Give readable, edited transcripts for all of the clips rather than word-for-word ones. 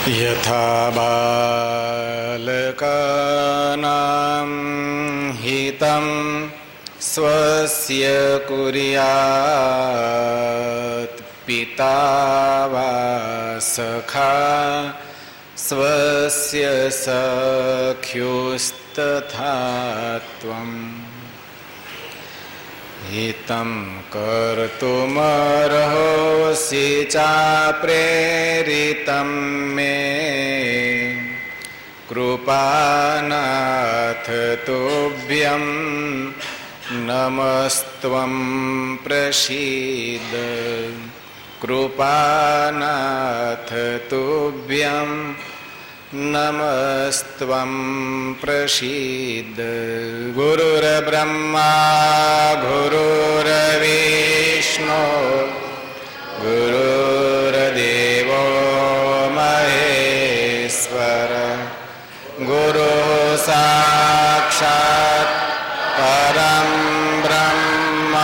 यथा बालकानां हितं स्वस्य कुर्यात् पिता वा सखा स्वस्य सख्युस्तथा त्वम् हितं कर्तुमर्होसि चाप्रेरितं मे कृपानाथ तुभ्यं नमस्त्वं प्रसीद कृपानाथ तुभ्यं नमस्त्वं प्रसीद। गुरुर्ब्रह्मा गुरुर्विष्णु गुरुर्देवो महेश्वर गुरुः साक्षात् परं ब्रह्म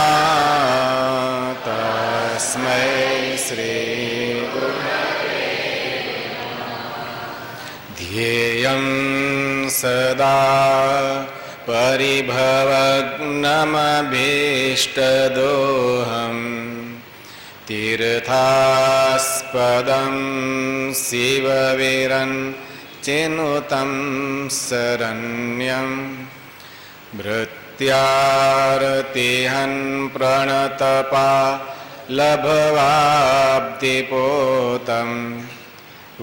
तस्मै श्री ध्येयं सदा परिभवग्नमभीष्टदोहं तीर्थास्पदं शिवविरञ्चिनुतं शरण्यं भृत्यार्तिहन् प्रणतपालभवाब्धिपोतं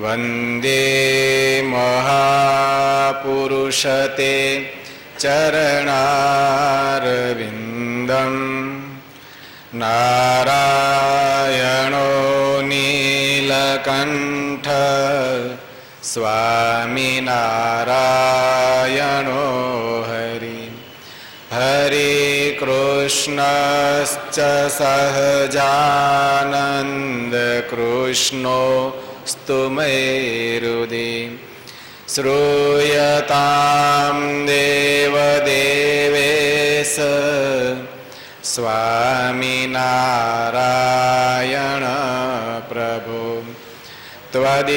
वन्दे महापुरुषते चरणारविन्दं नारायणो नीलकण्ठ स्वामिनारायणो हरि हरे कृष्णश्च सहजानन्द कृष्णो स्तुमेरुदे श्रूयतां देवदेवेश स्वामिनारायण प्रभो त्वदीयेनावधानेन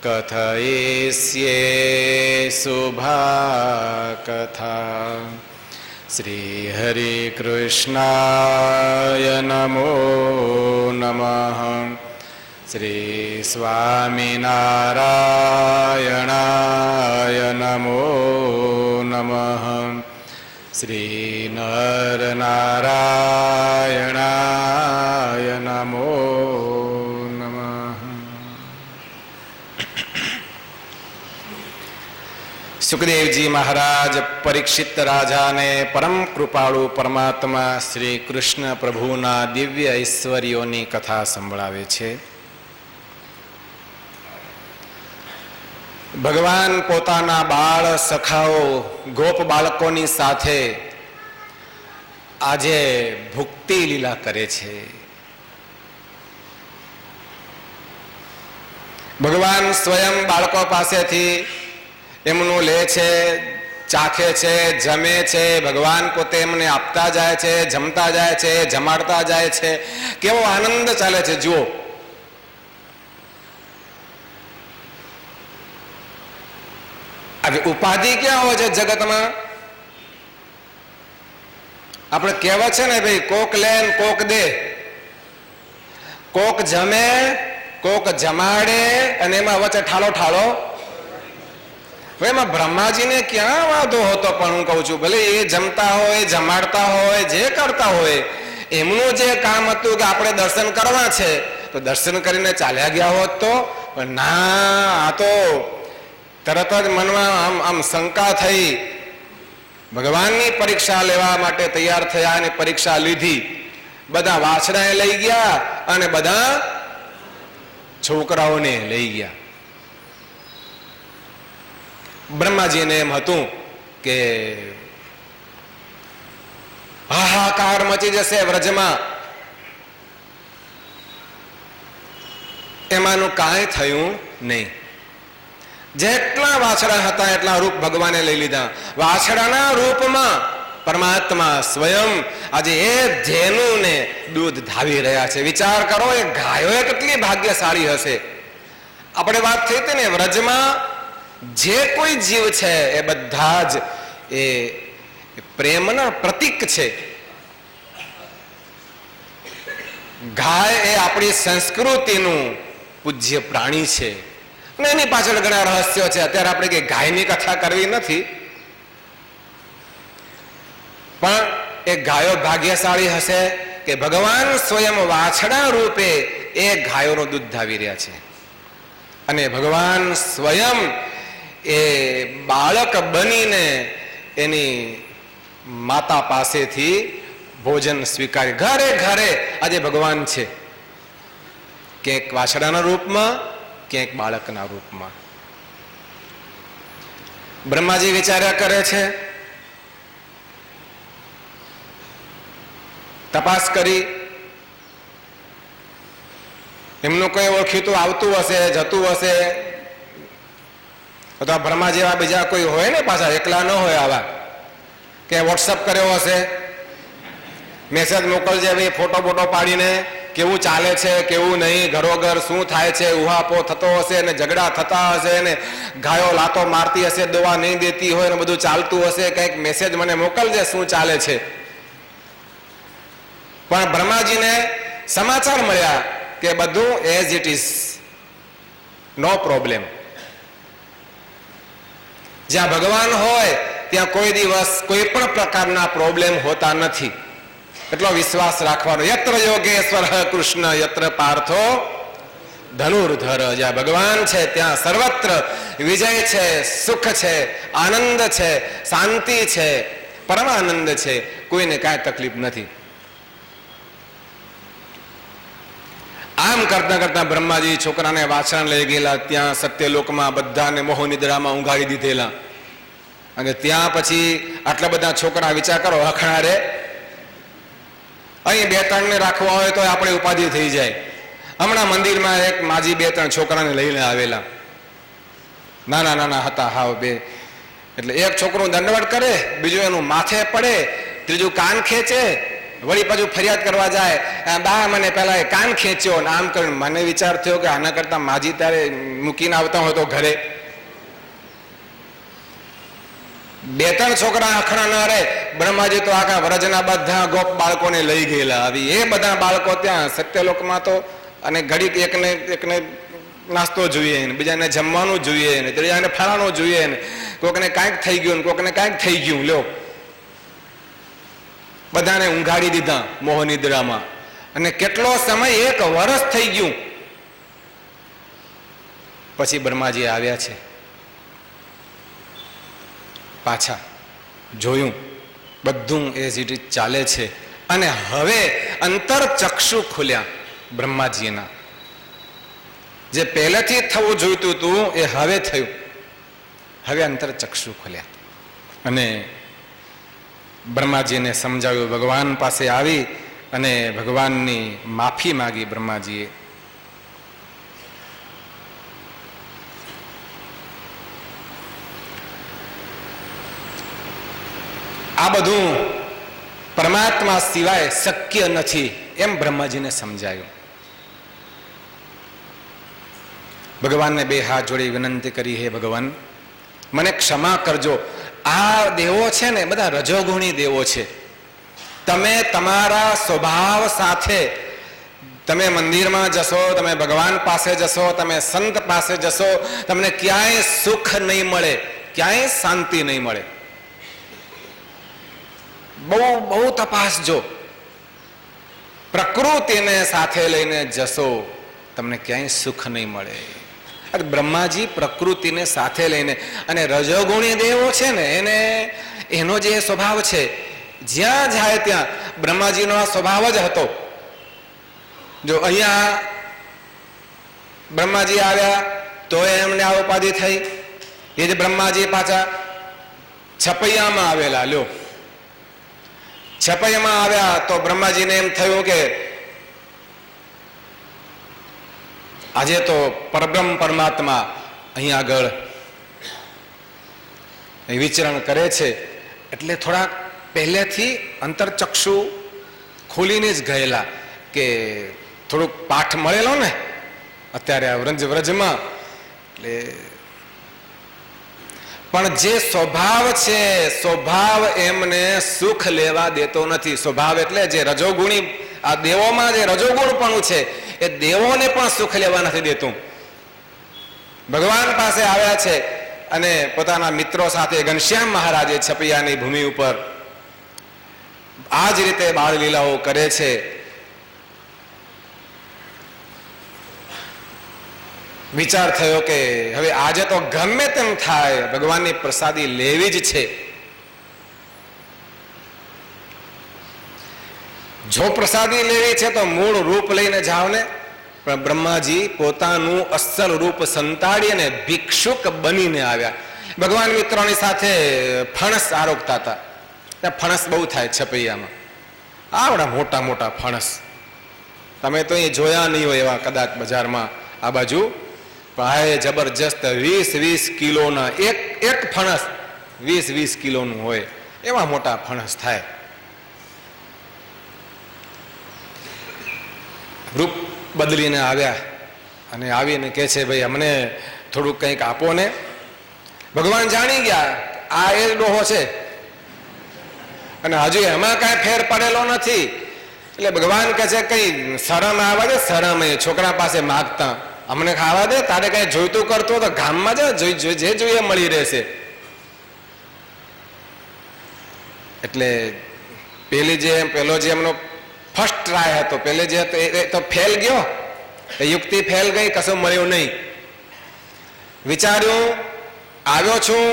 कथयिष्ये शुभाकथा। श्री हरि कृष्णाय नमो नमः। श्री स्वामिनारायणाय नमो नमः। श्री नरनारायणाय नमो नमः। सुखदेव जी महाराज परीक्षित राजा ने परम कृपाळु परमात्मा श्री कृष्ण प्रभुना दिव्य ऐश्वर्योनी कथा संभळावे छे। भगवान पोताना बाळ सखाओ गोप बाळकोनी साथे आजे भुक्ति लीला करे छे। भगवान स्वयं बाळको पासेथी एमनु ले छे, चाखे छे, जमे छे। भगवान पोते एमने आपता जाय छे, जमता जाय छे, जमाड़ता जाय छे। केवो आनंद चाले छे जुओ। उपाधि क्या हो जगत में? अपने कहेवत छे ने भाई कोक लेन कोक दे, कोक जमे कोक जमाड़े अने एमां वच्चे ठालो ठालो। ब्रह्माजी ने क्या वादो होतो, पण हूँ कहूं छुं भले ए जमता होय, जमाड़ता होय, जे करता होय, एमनुं जे काम हतुं के आपणे दर्शन करवा छे तो दर्शन करीने चाल्या गया होत तो, पण ना आ तो तरत ज मनमा आम शंका थई। भगवाननी परीक्षा लेवा माटे तैयार थया अने परीक्षा लीधी। बधा वाछडाए लई गया अने बधा छोकराओने लई गया। ब्रह्माजी ने एम हतुं के हाहाकार मची जशे व्रजमां, एमानुं कांई थयुं नहीं। જેટલા વાછડા હતા એટલા રૂપ ભગવાને લઈ લીધા. વાછડાના રૂપમાં પરમાત્મા સ્વયં આજે એ ધેનુને દૂધ ધાવી રહ્યા છે. વિચાર કરો, એ ગાયો કેટલી ભાગ્યશાળી હશે. આપણે વાત થઈ હતી ને, વ્રજમાં જે કોઈ જીવ છે એ બધા જ એ પ્રેમના પ્રતીક છે. ગાય એ આપણી સંસ્કૃતિનું પૂજ્ય પ્રાણી છે અને એની પાછળ ઘણા રહસ્યો છે. અત્યારે આપણે કઈ ગાયની કથા કરવી નથી, પણ એ ગાયો ભાગ્યશાળી હશે કે ભગવાન સ્વયં વાછડા રૂપે એ ગાયોનું દૂધ ધાવી રહ્યા છે અને ભગવાન સ્વયં એ બાળક બનીને એની માતા પાસેથી ભોજન સ્વીકારી. ઘરે ઘરે આજે ભગવાન છે, ક્યાંક વાછડાના રૂપમાં, ક્યાંક બાળકના રૂપમાં. બ્રહ્માજી વિચાર્યા કરે છે, તપાસ કરી, એમનું કોઈ ઓળખીતું આવતું હશે, જતું હશે, અથવા બ્રહ્મા જેવા બીજા કોઈ હોય ને, પાછા એકલા ન હોય આવા, કે વોટ્સઅપ કર્યો હશે, મેસેજ મોકલજે ભાઈ, ફોટો બોટો પાડીને કેવું ચાલે છે કેવું નહીં, ઘરોઘર શું થાય છે, ઉહાપો થતો હશે ને ઝઘડા થતા હશે ને ગાયો લાતો મારતી હશે, દવા નહીં દેતી હોય ને બધું ચાલતું હશે, કંઈક મેસેજ મને મોકલજે શું ચાલે છે. પણ બ્રહ્માજીને સમાચાર મળ્યા કે બધું as it is, no problem. જ્યાં ભગવાન હોય ત્યાં કોઈ દિવસ કોઈ પણ પ્રકારના પ્રોબ્લેમ હોતા નથી. એટલો વિશ્વાસ રાખવાનો. યત્ર યોગેશ્વર કૃષ્ણ યત્ર પાર્થો ધનુર્ધર. જ્યાં ભગવાન છે ત્યાં સર્વત્ર વિજય છે, સુખ છે, આનંદ છે, શાંતિ છે, પરમાનંદ છે, કોઈને કાંઈ તકલીફ નથી. આમ કરતા કરતા બ્રહ્માજી છોકરાને વાછરાને લઈ ગયેલા. ત્યાં સત્યલોકમાં બધાને મોહનિદ્રામાં ઊંઘાડી દીધેલા અને ત્યાં પછી આટલા બધા છોકરા, વિચાર કરો, હખણારે. અહીં બે ત્રણને રાખવા હોય તો આપણે ઉપાધિ થઈ જાય. હમણાં મંદિરમાં એક માજી બે ત્રણ છોકરાને લઈને આવેલા, નાના નાના હતા હાવ બે. એટલે એક છોકરું દંડવત કરે, બીજું એનું માથે પડે, ત્રીજું કાન ખેંચે, વળી પાછું ફરિયાદ કરવા જાય, બા મને પેલા એ કાન ખેંચ્યો ને આમ કરીને. મને વિચાર થયો કે આના કરતા માજી તારે મૂકીને આવતા હોય તો ઘરે. બે ત્રણ છોકરા આખણા ન રહે. બ્રહ્માજી તો આખા વ્રજના બધા ગોપ બાળકોને લઈ ગયેલા. આવી એ બધા બાળકો ત્યાં સત્યલોકમાં તો, અને ઘડીક એકને નાસ્તો જોઈએ ને, બીજાને જમવાનું જોઈએ ને, ત્રીજાને ફળાનું જોઈએ ને, કોકને કાંઈક થઈ ગયું ને કોકને કાંઈક થઈ ગયું. લ્યો, બધાને ઊંઘાડી દીધા મોહનિદ્રામાં. અને કેટલો સમય, 1 વર્ષ થઈ ગયું. પછી બ્રહ્માજી આવ્યા છે, પાછા જોયું બધું એઝ ઇટ ઇઝ ચાલે છે. અને હવે અંતરચક્ષુ ખુલ્યા બ્રહ્માજીના. જે પહેલેથી થવું જોઈતું હતું એ હવે થયું. હવે અંતરચક્ષુ ખુલ્યા અને બ્રહ્માજીને સમજાવ્યું. ભગવાન પાસે આવી અને ભગવાનની માફી માગી બ્રહ્માજીએ. આ બધું પરમાત્મા સિવાય શક્ય નથી એમ બ્રહ્માજીને સમજાયું. ભગવાનને 2 હાથ જોડી વિનંતી કરી, હે ભગવાન, મને ક્ષમા કરજો. આ દેવો છે ને બધા રજોગુણી દેવો છે. તમે તમારા સ્વભાવ સાથે તમે મંદિરમાં જશો, તમે ભગવાન પાસે જશો, તમે સંત પાસે જશો, તમને ક્યાંય સુખ નહીં મળે, ક્યાંય શાંતિ નહીં મળે. બહુ તપાસજો. પ્રકૃતિને સાથે લઈને જશો, તમને ક્યાંય સુખ નહીં મળે. અરે બ્રહ્માજી પ્રકૃતિને સાથે લઈને, અને રજોગુણી દેવો છે ને એને એનો જે સ્વભાવ છે, જ્યાં જાય ત્યાં બ્રહ્માજીનો આ સ્વભાવ જ હતો. જો અહીંયા બ્રહ્માજી આવ્યા તો એમને આ ઉપાધિ થઈ. એ જ બ્રહ્માજી પાછા છપૈયામાં આવેલા. લ્યો, છપૈયામાં આવ્યા તો બ્રહ્માજીને એમ થયું કે આજે તો પરબ્રહ્મ પરમાત્મા અહીં આગળ વિચરણ કરે છે, એટલે થોડાક પહેલેથી અંતરચક્ષુ ખોલીને જ ગયેલા કે થોડુંક પાઠ મળેલો ને અત્યારે વ્રજમાં, એટલે પણ જે સ્વભાવ છે, સ્વભાવ એમને સુખ લેવા દેતો નથી. સ્વભાવ એટલે જે રજોગુણી, આ દેવોમાં જે રજોગુણપણું છે એ દેવોને પણ સુખ લેવા નથી દેતું. ભગવાન પાસે આવ્યા છે અને પોતાના મિત્રો સાથે ઘનશ્યામ મહારાજે છપૈયાની ભૂમિ ઉપર આ જ રીતે બાળ લીલાઓ કરે છે. વિચાર થયો કે હવે આજે તો ગમે તેમ થાય, ભગવાનની પ્રસાદી લેવી જ છે. જો પ્રસાદી લેવી છે તો મૂળ રૂપ લઈને જાઓ ને. પણ બ્રહ્માજી પોતાનું અસલ રૂપ સંતાડી અને ભિક્ષુક બનીને આવ્યા. ભગવાન મિત્રોની સાથે ફણસ આરોગતા હતા. ત્યાં ફણસ બહુ થાય છપૈયામાં, આવડા મોટા મોટા ફણસ. તમે તો એ જોયા નહીં હોય એવા કદાચ બજારમાં આ બાજુ. પણ જબરજસ્ત 20-20 કિલોના એક ફણસ 20-20 કિલોનું હોય એવા મોટા ફણસ થાય. રૂપ બદલીને આવ્યા અને આવીને કહે છે ભાઈ અમને થોડુંક કંઈક આપો ને. ભગવાન જાણી ગયા આ એ ડોહો છે અને હજુ એમાં કાંઈ ફેર પડેલો નથી. એટલે ભગવાન કહે છે કઈ શરમ આવે છે, શરમ એ છોકરા પાસે માગતા, અમને ખાવા દે, તારે કઈ જોઈતું કરતો તો ગામમાં જા, જે જોઈએ મળી રહેશે. એટલે પેલો જે એમનો ફર્સ્ટ ટ્રાય હતો, પેલે જે હતો એ તો ફેલ ગયો, એ યુક્તિ ફેલ ગઈ, કશું મળ્યું નહીં. વિચાર્યું આવ્યો છું,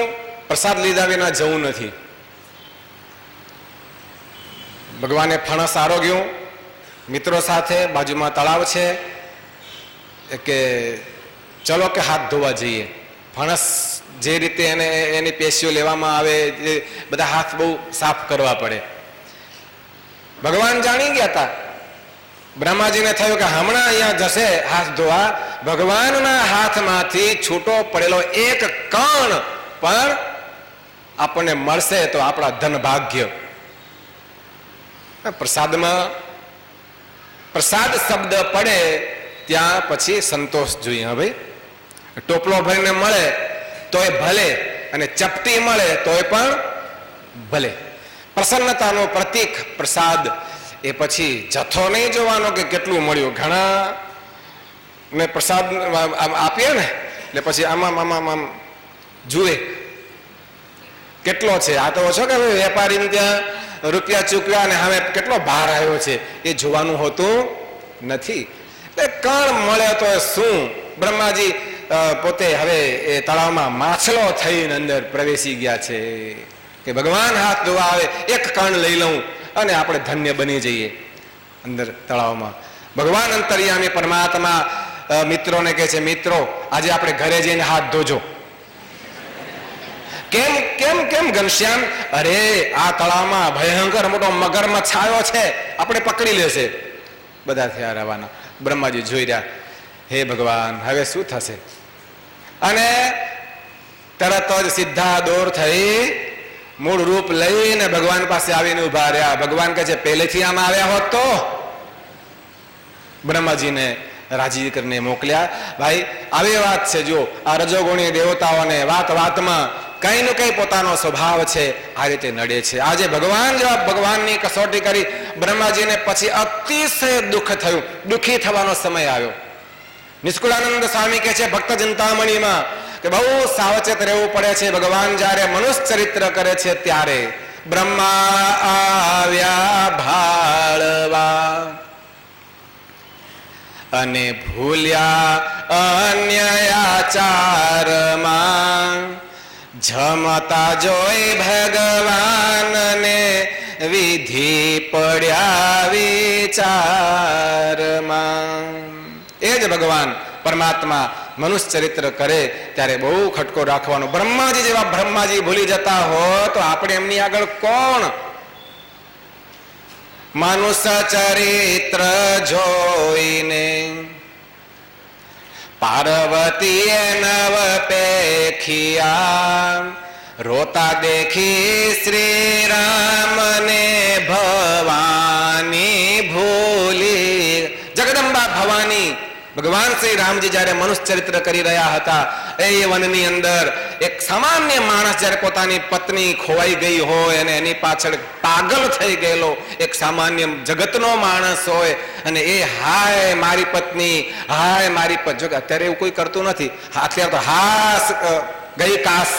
પ્રસાદ લીધા વિના જવું નથી. ભગવાને ફણસ આરોગ્યું મિત્રો સાથે, બાજુમાં તળાવ છે કે ચલો કે હાથ ધોવા જઈએ. ફણસ જે રીતે એની પેશીઓ લેવામાં આવે, બધા હાથ બહુ સાફ કરવા પડે. ભગવાન જાણી ગયા હતા. બ્રહ્માજીને થયું કે હમણાં અહીંયા જશે હાથ ધોવા, ભગવાનના હાથમાંથી છૂટો પડેલો એક કણ પણ આપણને મળશે તો આપણા ધન ભાગ્ય. પ્રસાદમાં પ્રસાદ શબ્દ પડે ત્યાં પછી સંતોષ જોઈએ. હવે ટોપલો ભરીને મળે તોય ભલે, અને ચપટી મળે તોય પણ ભલે. પ્રસન્નતાનું પ્રતીક પ્રસાદ. એ પછી જથ્થો નહીં જોવાનો કે કેટલું મળ્યું. ઘણા ને પ્રસાદ આપીએ ને એટલે પછી આમ જુએ કેટલો છે. આ તો ઓછો કે વેપારીને ત્યાં રૂપિયા ચૂકવ્યા અને હવે કેટલો ભાર આવ્યો છે એ જોવાનું હોતું નથી. એટલે કણ મળે તો શું. બ્રહ્માજી પોતે હવે એ તળાવમાં માછલો થઈને અંદર પ્રવેશી ગયા છે કે ભગવાન હાથ ધોવા આવે એક કણ લઈ લઉં અને આપણે ધન્ય બની જઈએ અંદર તળાવમાં. ભગવાન અંતર્યામી પરમાત્મા મિત્રોને કહે છે મિત્રો આજે આપણે ઘરે જઈને હાથ ધોજો. કેમ કેમ કેમ ઘનશ્યામ? અરે આ તળાવમાં ભયંકર મોટો મગરમચ્છ આવ્યો છે, આપણે પકડી લેશે. બધા થયા રવાના. બ્રહ્માજી જોઈ રહ્યા, હે ભગવાન હવે શું થશે? અને તરત જ સીધા દોર થઈ મૂળ રૂપ લઈને ભગવાન પાસે આવીને ઉભા રહ્યા. ભગવાન કહે છે પહેલેથી આમ આવ્યા હોત તો બ્રહ્માજીને રાજી કરીને મોકલ્યા. ભાઈ આવી વાત છે, જો આ રજોગુણી દેવતાઓને વાત વાતમાં કઈ ને કઈ પોતાનો સ્વભાવ છે, આ રીતે નડે છે. આજે ભગવાન જેવા ભગવાનની કસોટી કરી બ્રહ્માજીને પછી અતિશય દુઃખ થયું, દુઃખી થવાનો સમય આવ્યો. નિષ્કુળાનંદ સ્વામી કહે છે ભક્ત ચિંતામણીમાં કે બહુ સાવચેત રહેવું પડે છે. ભગવાન જ્યારે મનુષ્ય ચરિત્ર કરે છે ત્યારે બ્રહ્મા આવ્યા ભાળવા અને ભૂલ્યા અન્ય આચારમાં, જમતા જોઈ ભગવાનને વિધિ પડ્યા વિચારમાં. એ જ ભગવાન પરમાત્મા મનુષ્ય ચરિત્ર કરે ત્યારે બહુ ખટકો રાખવાનો. બ્રહ્માજી જેવા બ્રહ્માજી ભૂલી જતા હોય તો આપણે એમની આગળ કોણ? મનુષ્ય ચરિત્ર જોઈને પાર્વતીએ નવ પેખિયા રોતા દેખી શ્રી રામને ભવાની ભૂલી. જગદંબા ભવાની ભગવાન શ્રી રામજી જયારે મનુષ્ય ચરિત્ર કરી રહ્યા હતા એ વનની અંદર એક સામાન્ય માણસ જયારે પોતાની પત્ની ખોવાઈ ગઈ હોય અને એની પાછળ પાગલ થઈ ગયેલો એક સામાન્ય જગતનો માણસ હોય અને એ હાય મારી પત્ની, હાય મારી પત્ની. જો અત્યારે એવું કોઈ કરતું નથી. અત્યારે તો હાસ ગઈ કાસ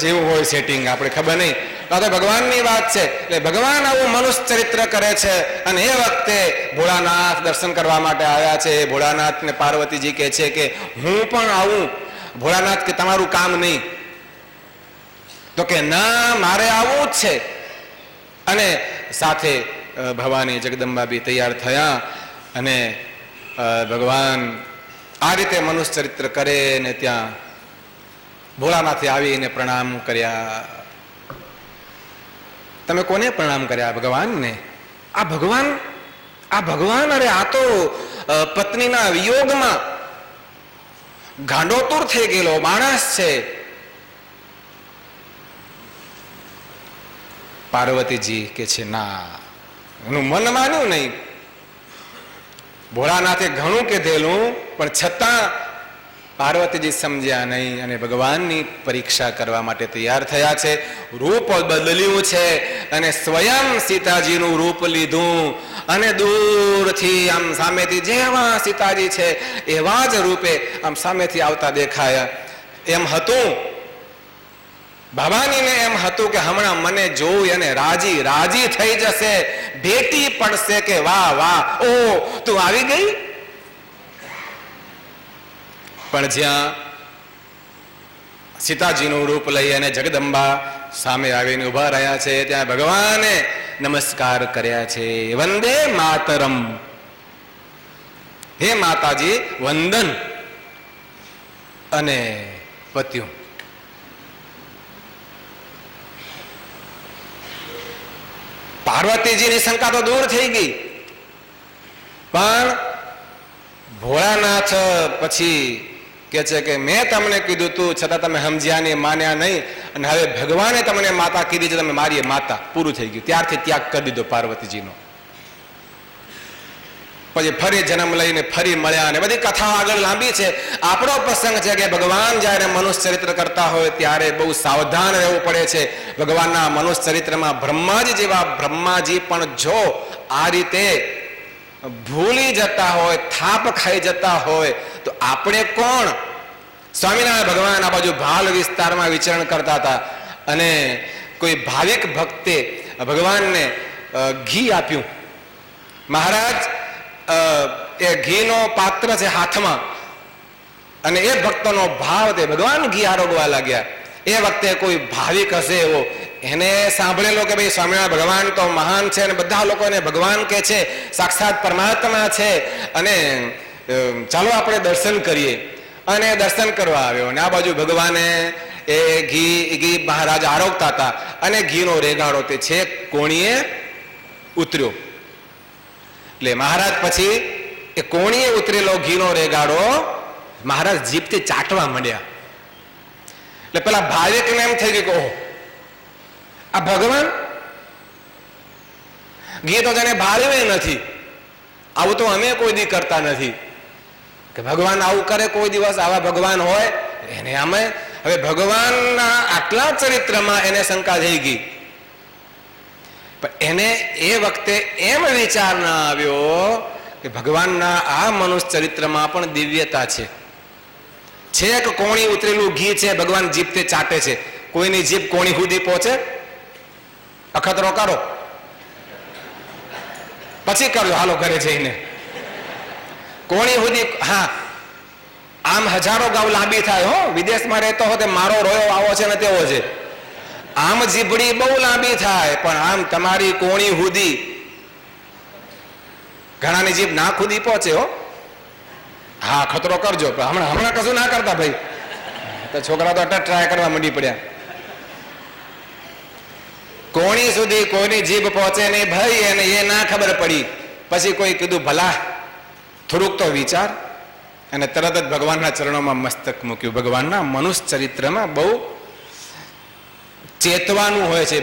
જેવું હોય સેટિંગ, આપણે ખબર નહીં. તો ભગવાનની વાત છે. એટલે ભગવાન આવું મનુષ્ય ચરિત્ર કરે છે અને એ વખતે ભોળાનાથ દર્શન કરવા માટે આવ્યા છે. ભોળાનાથ ને પાર્વતીજી કહે છે કે હું પણ આવું. ભોળાનાથ કે તમારું કામ નહીં. તો કે ના, મારે આવવું જ છે. અને સાથે ભવાની જગદંબા બી તૈયાર થયા અને ભગવાન આ રીતે મનુષ્ય ચરિત્ર કરે ને ત્યાં ભોળાનાથે આવીને પ્રણામ કર્યા. તમે કોને પ્રણામ કર્યા? ભગવાનને. આ ભગવાન અરે આ તો પત્નીના વિયોગમાં ગાંડોતુર થઈ ગયેલો માણસ છે. પાર્વતીજી કે છે ના, એનું મન માન્યું નહીં. ભોળાનાથે ઘણું કીધેલું પણ છતાં પાર્વતીજી સમજ્યા નહીં અને ભગવાનની પરીક્ષા કરવા માટે તૈયાર થયા છે. રૂપ બદલ્યું છે અને સ્વયં સીતાજીનું રૂપ લીધું અને દૂરથી આમ સામેથી જેવા સીતાજી છે એવા જ રૂપે આમ સામેથી આવતા દેખાયા. એમ હતું ભવાનીને, એમ હતું કે હમણાં મને જોઈ અને રાજી થઈ જશે, ભેટી પડશે કે વાહ વાહ, ઓ તું આવી ગઈ. પણ જ્યાં સીતાજીનું રૂપ લઈ અને જગદંબા સામે આવીને ઉભા રહ્યા છે ત્યાં ભગવાને નમસ્કાર કર્યા છે. વંદે માતરમ, હે માતાજી વંદન. અને પત્યું. પાર્વતીજીની શંકા તો દૂર થઈ ગઈ, પણ ભોળાનાથ પછી કે છે કે મેં તમને કીધું તું છતાં તમે સમજ્યા નહીં, માન્યા નહીં, અને હવે ભગવાને તમને માતા કીધી છે, તમે મારી માતા. પૂરું થઈ ગયું. ત્યારથી ત્યાગ કરી દીધો પાર્વતીજીનો. પછી ફરી જન્મ લઈને ફરી મળ્યા અને બધી કથાઓ આગળ લાંબી છે. આપણો પ્રસંગ છે કે ભગવાન જયારે મનુષ્ય ચરિત્ર કરતા હોય ત્યારે બહુ સાવધાન રહેવું પડે છે. ભગવાનના મનુષ્ય ચરિત્રમાં બ્રહ્માજી જેવા બ્રહ્માજી પણ જો આ રીતે ભૂલી જતા હોય, થાપ ખાઈ જતા હોય તો આપણે કોણ? સ્વામિનારાયણ ભગવાન આ બાજુ ભાલ વિસ્તારમાં વિચરણ કરતા હતા અને કોઈ ભાવિક ભક્તે ભગવાનને ઘી આપ્યું. મહારાજ એ ઘીનો પાત્ર છે હાથમાં અને એ ભક્તનો ભાવ તે ભગવાન ઘી આરોગવા લાગ્યા. એ વખતે કોઈ ભાવિક હશે એવો એને સાંભળેલો કે ભાઈ સ્વામિનારાયણ ભગવાન તો મહાન છે અને બધા લોકોને ભગવાન કે છે, સાક્ષાત પરમાત્મા છે અને ચાલો આપણે દર્શન કરીએ. અને દર્શન કરવા આવ્યો અને આ બાજુ ભગવાને એ ઘી મહારાજ આરોગતા હતા અને ઘીનો રેગાડો તે છે કોણીએ ઉતર્યો. એટલે મહારાજ પછી એ કોણીએ ઉતરેલો ઘીનો રેગાડો મહારાજ જીભથી ચાટવા માંડ્યા. એટલે પેલા ભાવિકને એમ થઈ ગયું કે ઓહ, આ ભગવાન ઘી તો તેને ભાળ્યું નથી, આવું તો અમે કોઈ દી કરતા નથી કે ભગવાન આવું કરે કોઈ દિવસ. આવા ભગવાન હોય એને અમે હવે ભગવાનના આટલા ચરિત્રમાં એને શંકા થઈ ગઈ. પણ એને એ વખતે એમ વિચાર ના આવ્યો કે ભગવાનના આ મનુષ્ય ચરિત્રમાં પણ દિવ્યતા છે. છેક કોણી ઉતરેલું ઘી છે, ભગવાન જીભથી ચાટે છે. કોઈની જીભ કોણી સુધી પહોંચે? અખતરો કરો પછી કરજો, હાલો ઘરે જઈને. કોણી સુધી, હા આમ હજારો ગાવ લાંબી થાય હો. વિદેશમાં રહેતો હો તે મારો રોયો આવો છે ને તેવો છે. આમ જીભડી બહુ લાંબી થાય પણ આમ તમારી કોણી સુધી ઘણાની જીભ ના ખુદી પહોંચે હો. હા ખતરો કરજો, હમણાં કશું ના કરતા ભાઈ. તો છોકરા તો અટક ટ્રાય કરવા માંડી પડ્યા. કોણી સુધી કોઈની જીભ પહોંચે નહીં ભાઈ, એને એ ના ખબર પડી. પછી કોઈ કીધું ભલા થોડુંક તો વિચાર, અને તરત જ ભગવાનના ચરણોમાં મસ્તક મૂક્યું. ભગવાનના મનુષ્ય ચરિત્રમાં બહુ ચેતવાનું હોય છે.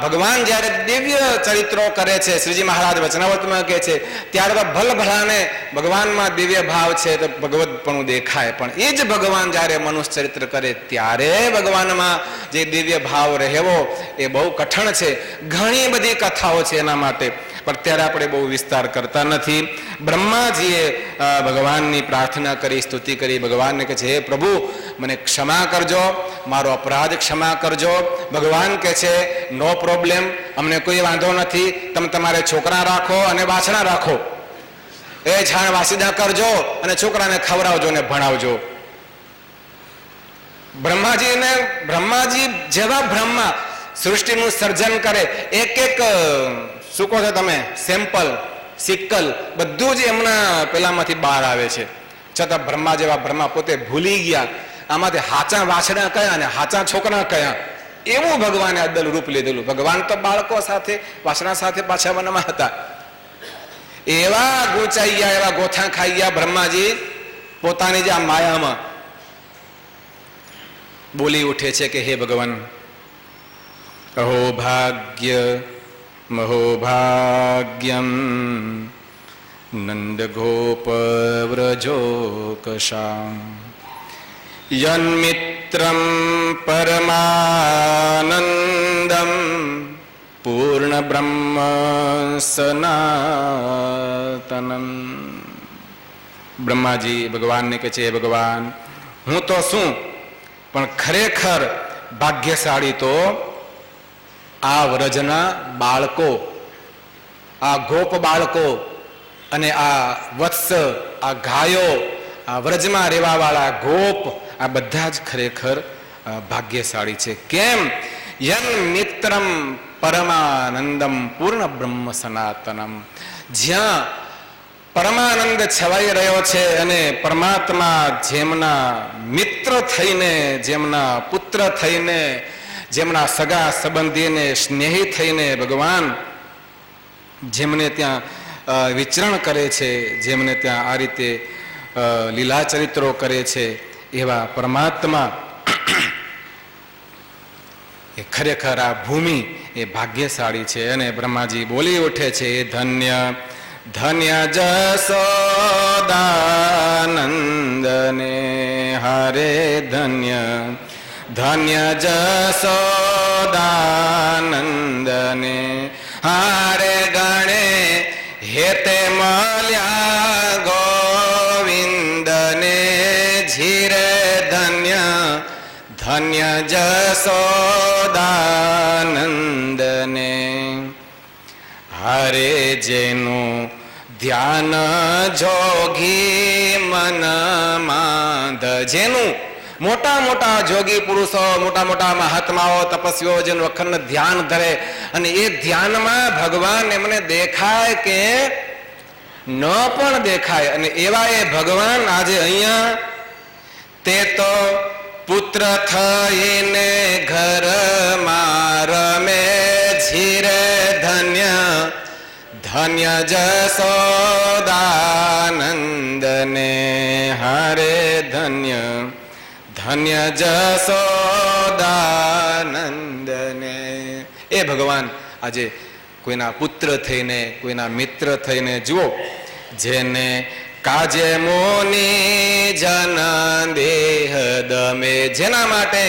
ભગવાન જ્યારે દિવ્ય ચરિત્રો કરે છે, શ્રીજી મહારાજ વચનાવતમાં કહે છે, ત્યારે તો ભલભલાને ભગવાનમાં દિવ્ય ભાવ છે તો ભગવતપણું દેખાય. પણ એ જ ભગવાન જ્યારે મનુષ્ય ચરિત્ર કરે ત્યારે ભગવાનમાં જે દિવ્ય ભાવ રહેવો એ બહુ કઠણ છે. ઘણી બધી કથાઓ છે એના માટે, પણ ત્યારે આપણે બહુ વિસ્તાર કરતા નથી. બ્રહ્માજીએ ભગવાનની પ્રાર્થના કરી, સ્તુતિ કરી. ભગવાનને કહે છે, હે પ્રભુ, મને ક્ષમા કરજો, મારો અપરાધ ક્ષમા કરજો. ભગવાન કહે છે, નો પ્રોબ્લેમ, અમને કોઈ વાંધો નથી, તમે તમારે છોકરા રાખો અને વાછડા રાખો, એ છાણ વાસીદા કરજો અને છોકરાને ખવડાવજો ને ભણાવજો. બ્રહ્માજી જેવા બ્રહ્મા સૃષ્ટિનું સર્જન કરે, એક એક શું કહો છો તમે, સેમ્પલ, સિક્કલ, બધું જ એમના પેલામાંથી બહાર આવે છે. છતાં બ્રહ્મા જેવા બ્રહ્મા પોતે ભૂલી ગયા આમાંથી હાચા વાછડા કયા અને હાચા છોકરા કયા. એવું ભગવાને અદલ રૂપ લીધેલું. ભગવાન તો બાળકો સાથે, વાછડા સાથે પાછા વનમાં હતા. એવા ગૂંચાઈ ગયા, એવા ગોથા ખાઈ ગયા બ્રહ્માજી પોતાની જ આ માયામાં. બોલી ઉઠે છે કે હે ભગવાન, અહો ભાગ્ય મહોભાગ્યમ નંદ ગોપ વ્રજોકશામ યન્મિત્રમ પરમાનંદમ પૂર્ણ બ્રહ્મ સનાતનમ. બ્રહ્માજી ભગવાનને કહે છે, ભગવાન, હું તો શું, પણ ખરેખર ભાગ્યશાળી તો આ વ્રજના બાળકો, આ ગોપ બાળકો અને આ વત્સ, આ ગાયો, આ વ્રજમાં રહેવા વાળા ગોપ, આ બધા જ ખરેખર ભાગ્યશાળી છે. કેમ? યન મિત્રમ પરમાનંદમ પૂર્ણ બ્રહ્મ સનાતનમ. જ્યાં પરમાનંદ છવાઈ રહ્યો છે અને પરમાત્મા જેમના મિત્ર થઈને, જેમના પુત્ર થઈને, જેમના સગા સંબંધીને સ્નેહી થઈને ભગવાન જેમને ત્યાં વિચરણ કરે છે, જેમને ત્યાં આ રીતે લીલા ચરિત્રો કરે છે, એવા પરમાત્મા એ ખરેખર આ ભૂમિ એ ભાગ્યશાળી છે. અને બ્રહ્માજી બોલી ઉઠે છે, ધન્ય ધન્ય જસોદાનંદને હારે, ધન્ય ધન્ય જસોદાનંદને હારે, ગણે હેતે મળ્યા ગોવિંદને ઝીરે, ધન્ય ધન્ય જસોદાનંદને હારે, જેનું ધ્યાન જોગી મનમાં, જેનું મોટા મોટા જોગી પુરુષો, મોટા મોટા મહાત્માઓ, તપસ્વીઓ જેનું અખંડ ધ્યાન ધરે અને એ ધ્યાનમાં ભગવાન એમને દેખાય કે ન પણ દેખાય, અને એવા એ ભગવાન આજે અહીંયા તે તો પુત્ર થઈને ઘરમાં રમે, ઝીરે, ધન્ય ધન્ય જસોદાનંદને હારે, ધન્ય ધન્ય જસોદાનંદને. એ ભગવાન આજે કોઈના પુત્ર થઈને, કોઈના મિત્ર થઈને, જુઓ, જેને કાજે મોની જન દેહ દમે, જેના માટે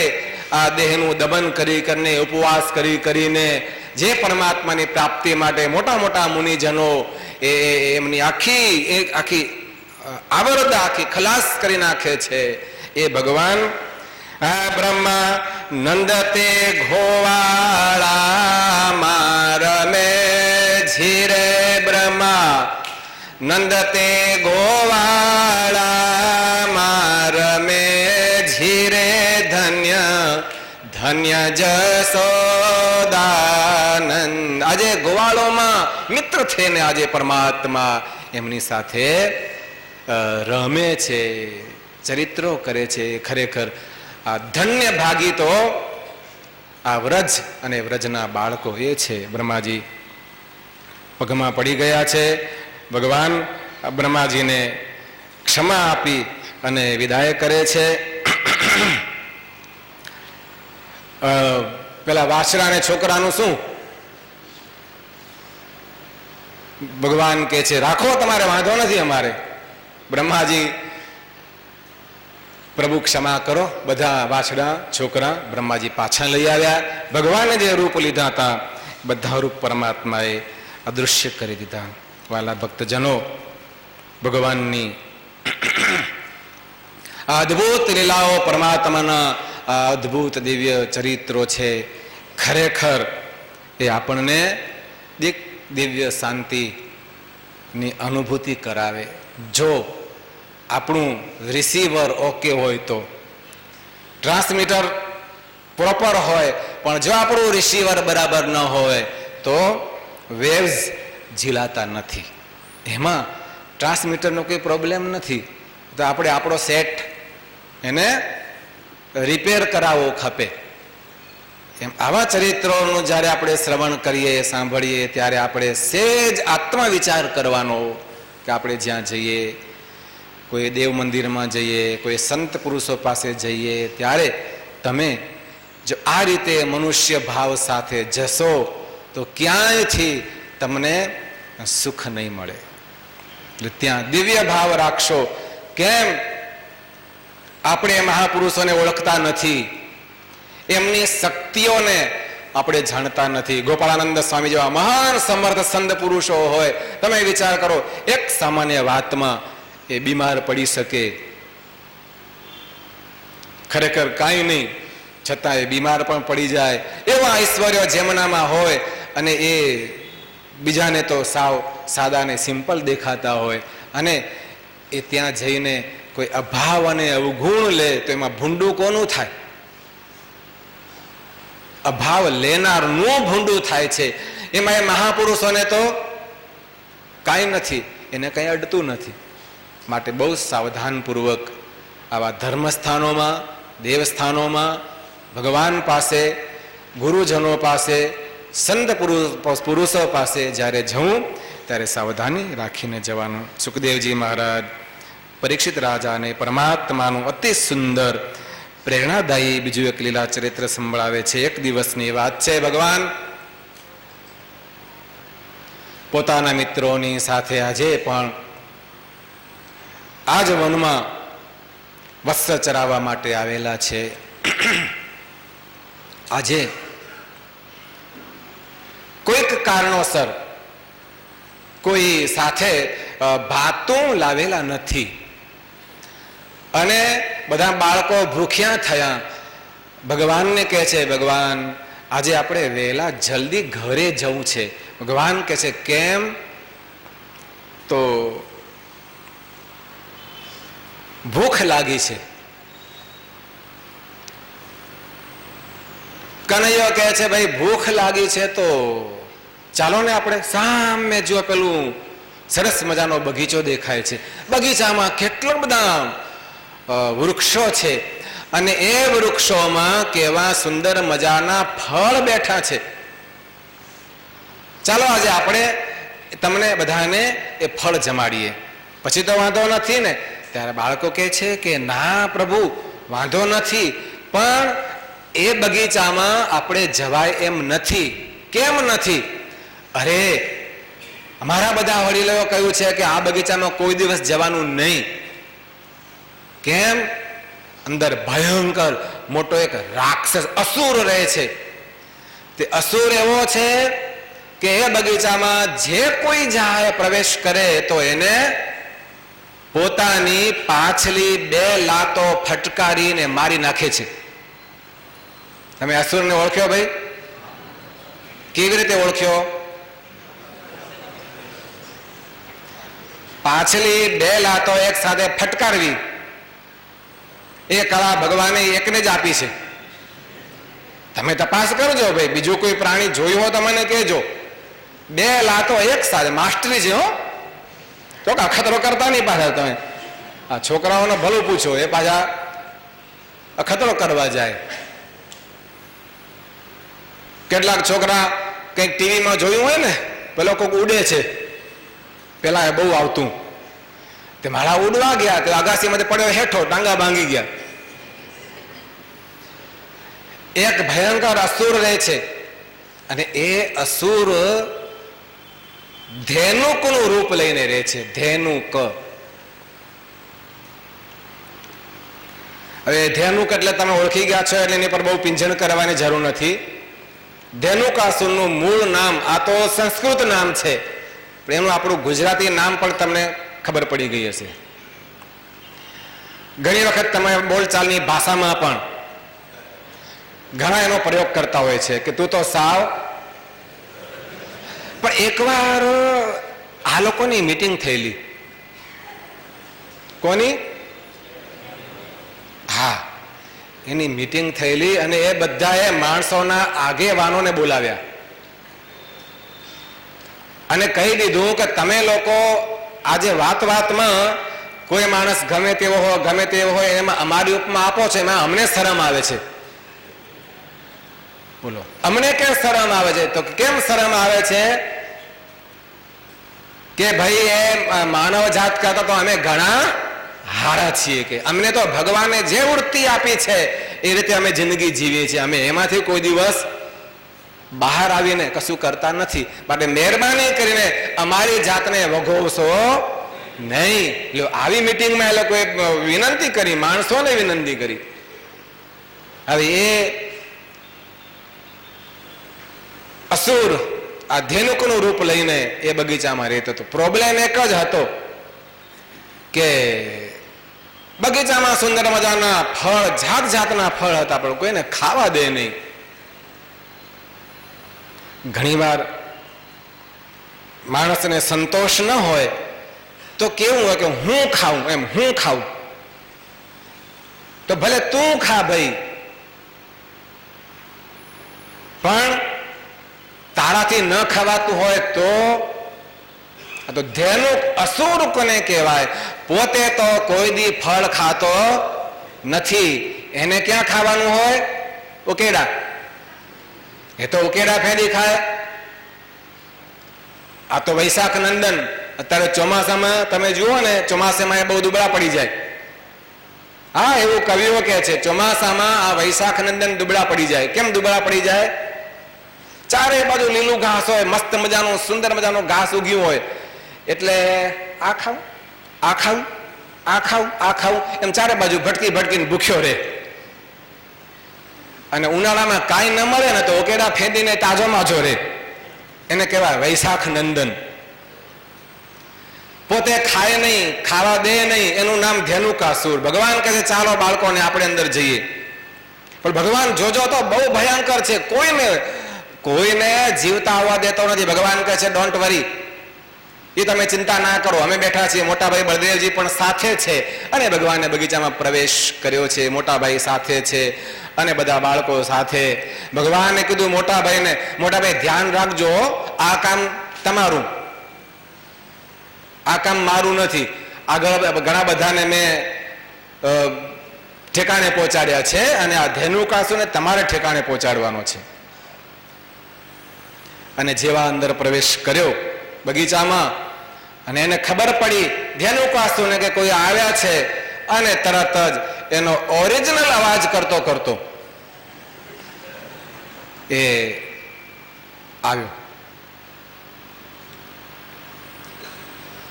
આ દેહનું દમન કરી કરીને, ઉપવાસ કરી કરીને, જે પરમાત્માની પ્રાપ્તિ માટે મોટા મોટા મુનિજનો એમની આખી આવરદ આખી ખલાસ કરી નાખે છે, એ ભગવાન આ બ્રહ્મા નંદતે ઘોવાળા મારમે, ઝીરે, બ્રહ્મા નંદતે ગોવાળા મારમે, ઝીરે, ધન્ય ધન્ય જસોદાનંદ. આજે ગોવાળોમાં મિત્ર થઈને આજે પરમાત્મા એમની સાથે રમે છે, ચરિત્રો કરે છે. ખરેખર આ ધન્ય ભાગી તો આ વ્રજ અને વ્રજના બાળકો એ છે. બ્રહ્માજી પગમાં પડી ગયા છે. ભગવાન બ્રહ્માજીને ક્ષમા આપી અને વિદાય કરે છે. પેલા વાછરા ને છોકરાનું શું? ભગવાન કે છે રાખો, તમારે વાંધો નથી અમારે. બ્રહ્માજી પ્રભુ ક્ષમા કરો, બધા વાછડા છોકરા બ્રહ્માજી પાછા લઈ આવ્યા. ભગવાને જે રૂપ લીધા હતા બધા રૂપ પરમાત્માએ અદૃશ્ય કરી દીધા. વાલા ભક્તજનો, ભગવાનની આ અદભુત લીલાઓ, પરમાત્માના આ અદભુત દિવ્ય ચરિત્રો છે. ખરેખર એ આપણને દિવ્ય શાંતિની અનુભૂતિ કરાવે. જો આપણું રિસીવર ઓકે હોય તો, ટ્રાન્સમીટર પ્રોપર હોય, પણ જો આપણું રિસીવર બરાબર ન હોય તો વેવ્સ ઝીલાતા નથી. એમાં ટ્રાન્સમીટરનો કોઈ પ્રોબ્લેમ નથી, તો આપણે આપણો સેટ એને રિપેર કરાવવો ખપે. એમ આવા ચરિત્રોનું જ્યારે આપણે શ્રવણ કરીએ, સાંભળીએ, ત્યારે આપણે સહેજ આત્મવિચાર કરવાનો કે આપણે જ્યાં જઈએ, કોઈ દેવ મંદિરમાં જઈએ, કોઈ સંત પુરુષો પાસે જઈએ, ત્યારે તમે જો આ રીતે મનુષ્ય ભાવ સાથે જશો તો ક્યાંયથી તમને સુખ નહીં મળે. એટલે ત્યાં દિવ્ય ભાવ રાખશો. કેમ? આપણે મહાપુરુષોને ઓળખતા નથી, એમની શક્તિઓને આપણે જાણતા નથી. ગોપાળાનંદ સ્વામી જેવા મહાન સમર્થ સંત પુરુષો હોય, તમે વિચાર કરો, એક સામાન્ય વાતમાં એ બીમાર પડી શકે, ખરેખર કાંઈ નહીં, છતાં એ બીમાર પણ પડી જાય. એવા ઐશ્વર્ય જેમનામાં હોય અને એ બીજાને તો સાવ સાદા ને સિમ્પલ દેખાતા હોય, અને એ ત્યાં જઈને કોઈ અભાવ અને અવગુણ લે તો એમાં ભૂંડું કોનું થાય? અભાવ લેનારનું ભૂંડું થાય છે. એમાં એ મહાપુરુષોને તો કાંઈ નથી, એને કંઈ અડતું નથી. માટે બહુ સાવધાનપૂર્વક આવા ધર્મસ્થાનોમાં, દેવસ્થાનોમાં, ભગવાન પાસે, ગુરુજનો પાસે, સંત પુરુષો પાસે જ્યારે જવું ત્યારે સાવધાની રાખીને જવાનું. સુખદેવજી મહારાજ પરીક્ષિત રાજાને પરમાત્માનું અતિ સુંદર પ્રેરણાદાયી બીજું એક લીલા ચરિત્ર સંભળાવે છે. એક દિવસની વાત છે. ભગવાન પોતાના મિત્રોની સાથે આજે પણ આ જ વનમાં વત્સ ચરાવવા માટે આવેલા છે. આજે કોઈક કારણોસર કોઈ સાથે ભાતું લાવેલા નથી અને બધા બાળકો ભૂખ્યા થયા. ભગવાનને કહે છે, ભગવાન આજે આપણે વહેલા જલ્દી ઘરે જવું છે. ભગવાન કહે છે, કેમ? તો ભૂખ લાગી છે. કનૈયો કહે છે, ભાઈ ભૂખ લાગી છે તો ચાલો ને આપણે સામે જો પેલું સરસ મજાનો બગીચો દેખાય છે, બગીચામાં કેટલા બધા વૃક્ષો છે અને એ વૃક્ષોમાં કેવા સુંદર મજાના ફળ બેઠા છે. ચાલો આજે આપણે તમને બધાને એ ફળ જમાડીએ, પછી તો વાંધો નથી ને. ત્યારે બાળકો કહે છે કે ના પ્રભુ, વાંધો નથી, પણ એ બગીચામાં આપણે જવાય એમ નથી. કેમ નથી? અરે અમારા બધા વડીલોએ કહ્યું છે કે આ બગીચામાં કોઈ દિવસ જવાનું નહીં. કેમ? અંદર ભયંકર મોટો એક રાક્ષસ અસુર રહે છે. તે અસુર એવો છે કે એ બગીચામાં જે કોઈ જાય પ્રવેશ કરે તો એને પોતાની પાછલી 2 લાતો ફટકારીને મારી નાખે છે. તમે અસુરને ઓળખ્યો ભાઈ? કેવી રીતે ઓળખ્યો? પાછલી 2 લાતો એક સાથે ફટકારવી એ કળા ભગવાને એકને જ આપી છે. તમે તપાસ કરજો ભાઈ, બીજું કોઈ પ્રાણી જોયું હોય તો મને કહેજો. 2 લાતો એક સાથે, માસ્ટરી છે હો. તો અખતરો કરતા નહીં પાછા. તમે આ છોકરાઓને ભલું પૂછો, એ પાછા અખતરો કરવા જાય. કેટલાક છોકરા કંઈક ટીવીમાં જોયું હોય ને, પેલો કોઈક ઉડે છે, પેલા બહુ આવતું, તે મારા ઉડવા ગયા, તે અગાસીમાંથી પડ્યો હેઠો, ટાંગા ભાંગી ગયા. એક ભયંકર અસુર રહે છે અને એ અસુર ધેનુકનું રૂપ લઈને રહે છે. ધેનુક. હવે ધેનુક એટલે તમે ઓળખી ગયા છો એટલે એની પર બહુ પીંછણ કરવાની જરૂર નથી. ધેનુકાસુરનું મૂળ નામ, આ તો સંસ્કૃત નામ છે, પણ એનું આપણું ગુજરાતી નામ પણ તમને ખબર પડી ગઈ હશે. ઘણી વખત તમે બોલચાલની ભાષામાં પણ ઘણા એનો પ્રયોગ કરતા હોય છે કે તું તો સાવ. પણ એકવાર આ લોકોની મીટિંગ થયેલી. કોની? હા, એની મીટિંગ થયેલી અને એ બધાએ માણસોના આગેવાનોને બોલાવ્યા અને કહી દીધું કે તમે લોકો આજે વાતમાં કોઈ માણસ ગમે તેવો હોય એમાં અમારી ઉપમા આપો છો, એમાં અમને શરમ આવે છે. બોલો, અમને કેમ શરમ આવે છે? તો કેમ શરમ આવે છે કે ભાઈ એ માનવ જાત કરતા તો અમે ઘણા હારા છીએ, કે અમને તો ભગવાને જે વૃત્તિ આપી છે એ રીતે અમે જિંદગી જીવીએ છીએ, અમે એમાંથી કોઈ દિવસ બહાર આવીને કશું કરતા નથી, માટે મહેરબાની કરીને અમારી જાતને વગોવશો નહીં. આવી મિટિંગમાં એ લોકોએ વિનંતી કરી, માણસોને વિનંતી કરી. હવે એ અસુર આ ધેનુકનું રૂપ લઈને એ બગીચામાં રહેતો હતો. પ્રોબ્લેમ એક જ હતો કે બગીચામાં સુંદર મજાના ફળ, જાત જાતના ફળ હતા, પણ કોઈને ખાવા દે નહીં. ઘણીવાર માણસને સંતોષ ન હોય તો કેવું હોય કે હું ખાઉં, એમ હું ખાઉં. તો ભલે તું ખા ભાઈ, પણ તારાથી ન ખવાતું હોય તો. તો ધેનુક અસુર કોને કહેવાય? પોતે તો કોઈ દી ફળ ખાતો નથી. એને ક્યાં ખાવાનું હોય? ઉકેડા. એ તો ઉકેડા ફેરી ખાય. આ તો વૈશાખ નંદન. અત્યારે ચોમાસામાં તમે જુઓ ને, ચોમાસામાં એ બહુ દુબળા પડી જાય. હા, એવું કવિઓ કહે છે, ચોમાસામાં આ વૈશાખ નંદન દુબળા પડી જાય. કેમ દુબળા પડી જાય? ચારે બાજુ લીલું ઘાસ હોય, મસ્ત મજાનું સુંદર મજાનું ઘાસ ઉગ્યું હોય, એટલે આ ખાવું, આ ખાવું, આ ખાવું, આ ખાવું, એમ ચારે બાજુ ભટકીને ભૂખ્યો રહે. અને ઉનાળામાં કાંઈ ન મળે ને તો ઓકેડા ફેંદીને તાજો માજો રહે. એને કહેવાય વૈશાખ નંદન. પોતે ખાય નહીં, ખાવા દે નહીં, એનું નામ ધેનુકાસુર. ભગવાન કહે છે ચાલો બાળકોને આપણે અંદર જઈએ, પણ ભગવાન જોજો તો બહુ ભયંકર છે. કોઈને જીવતા આવવા દેતો નથી. ભગવાન કહે છે ડોન્ટ વરી, એ તમે ચિંતા ના કરો, અમે બેઠા છીએ. મોટાભાઈ બળદેવજી પણ સાથે છે અને ભગવાને બગીચામાં પ્રવેશ કર્યો છે. મોટાભાઈ સાથે છે અને બધા બાળકો સાથે. ભગવાને કીધું મોટાભાઈને, મોટાભાઈ ધ્યાન રાખજો, આ કામ તમારું, આ કામ મારું નથી. આગળ ઘણા બધાને મેં ઠેકાણે પહોંચાડ્યા છે અને આ ધેનુકાસુરને તમારે ઠેકાણે પહોંચાડવાનો છે. અને જેવા અંદર પ્રવેશ કર્યો બગીચામાં અને એને ખબર પડી ધેનુકાસુરને કે કોઈ આવ્યા છે, અને તરત જ એનો ઓરિજિનલ અવાજ કરતો કરતો એ આવ્યો.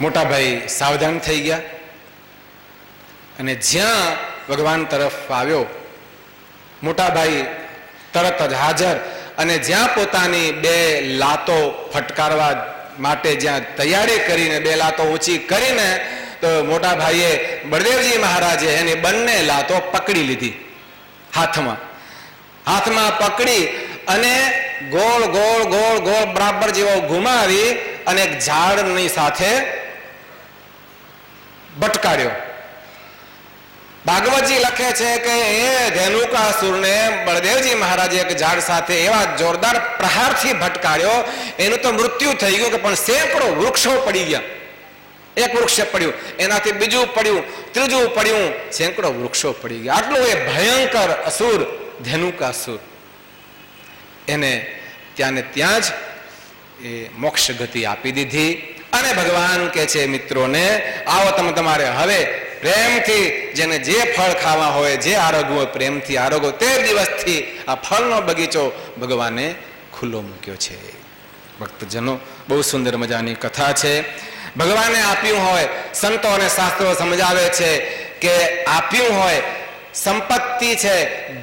મોટાભાઈ સાવધાન થઈ ગયા અને જ્યાં ભગવાન તરફ આવ્યો, મોટાભાઈ તરત જ હાજર. અને જ્યાં પોતાની બે લાતો ફટકારવા માટે જ્યાં તૈયારી કરીને, બે લાતો ઊંચી કરીને, તો મોટા ભાઈએ બળદેવજી મહારાજે એની બંને લાતો પકડી લીધી હાથમાં પકડી અને ગોળ ગોળ ગોળ ગોળ બરાબર જેવો ઘુમાવી અને એક ઝાડની સાથે ભટકાડ્યો. ભાગવતજી લખે છે કે એ ધેનુકાસુરને બળદેવજી મહારાજે એક ઝાડ સાથે એવા જોરદાર પ્રહારથી ભટકાડ્યો, એનું તો મૃત્યુ થઈ ગયું, કે પણ સેંકડો વૃક્ષો પડી ગયા. એક વૃક્ષ પડ્યું, એનાથી બીજું પડ્યું, ત્રીજું પડ્યું, સેંકડો વૃક્ષો પડી ગયા. આટલું એ ભયંકર અસુર ધેનુકાસુર, એને ત્યાં ને ત્યાં જ એ મોક્ષ ગતિ આપી દીધી. અને ભગવાન કહે છે મિત્રોને, આવો તમે તમારે હવે પ્રેમથી જેને જે ફળ ખાવા હોય, જે આરોગવું હોય, પ્રેમથી આરોગો. તે દિવસથી આ ફળનો બગીચો ભગવાને ખુલ્લો મૂક્યો છે. ભક્તજનો, બહુ સુંદર મજાની કથા છે. ભગવાને આપ્યું હોય, સંતો અને શાસ્ત્રો સમજાવે છે કે આપ્યું હોય સંપત્તિ છે,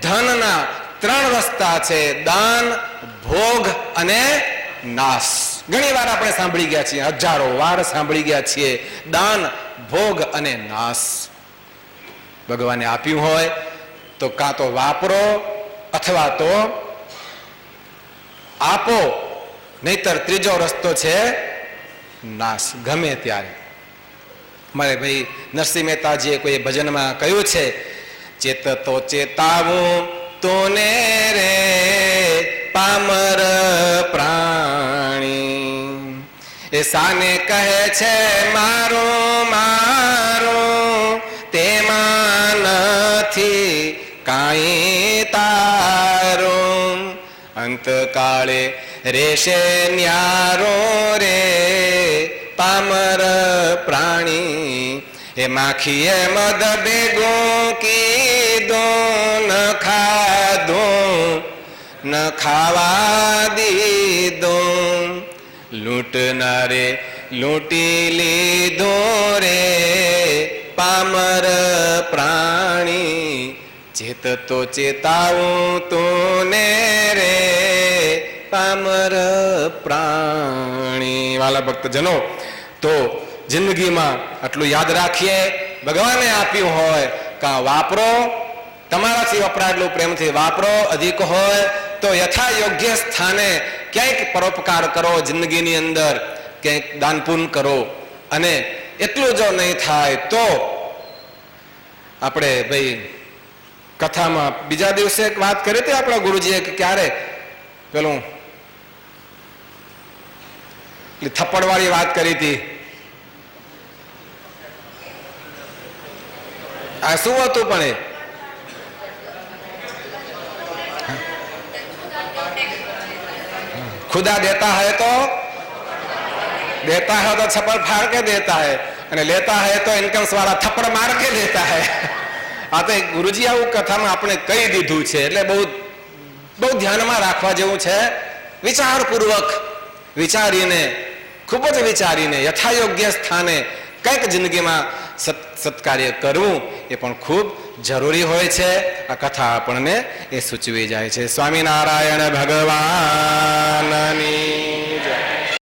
ધનના 3 રસ્તા છે: દાન, ભોગ અને નાશ. ઘણી વાર આપણે સાંભળી ગયા છીએ, હજારો વાર સાંભળી ગયા છીએ, દાન, ભોગ અને નાશ. ભગવાને આપ્યું હોય તો કાં તો વાપરો અથવા તો આપો, નહીતર ત્રીજો રસ્તો છે નાશ, ગમે ત્યારે. મારે ભાઈ નરસિંહ મહેતાજીએ કોઈ ભજનમાં કહ્યું છે, ચેત તો ચેતાવું તોને રે પામર પ્રાણી, એ સાને કહે છે મારું મારું, તેમાં નથી કાંઈ તારું, અંતકાળે રેશે ન્યારો રે પામર પ્રાણી, એ માખીએ મદ ભેગું કીધું ન ખાધું ન ખાવા દીધું, લૂંટનારે લૂંટી લીધું રે પામર પ્રાણી, ચેત તો ચેતાવું તું રે પામર પ્રાણી. વાલા ભક્તજનો, તો જિંદગીમાં આટલું યાદ રાખીએ, ભગવાને આપ્યું હોય કાં વાપરો, તમારાથી વપરાયેલું પ્રેમથી વાપરો, અધિક હોય તો યથા યોગ્ય સ્થાને ક્યાંક પરોપકાર કરો, જિંદગીની અંદર ક્યાંક દાનપૂન કરો. અને એટલું જો નહીં થાય તો આપણે ભાઈ કથામાં બીજા દિવસે એક વાત કરી હતી આપણા ગુરુજીએ કે ક્યારે પેલું થપ્પડવાળી વાત કરી હતી. આ શું હતું પણ એ खुदा देता है तो छप्पड़ फाड़ के देता है, અને લેતા है तो ઇન્કમ્સ વાળા થપ્પડ માર કે દેતા है. આ તો ગુરુજી આવું કથામાં આપણે કહી દીધું છે, એટલે બહુ બહુ ધ્યાનમાં રાખવા જેવું છે. વિચારપૂર્વક વિચારીને, ખૂબ જ વિચારીને યથાયોગ્ય સ્થાને કંઈક જિંદગીમાં સત્કાર્ય કરવું એ પણ ખૂબ જરૂરી હોય છે. આ કથા આપણને એ સૂચવી જાય છે. સ્વામિનારાયણ ભગવાનની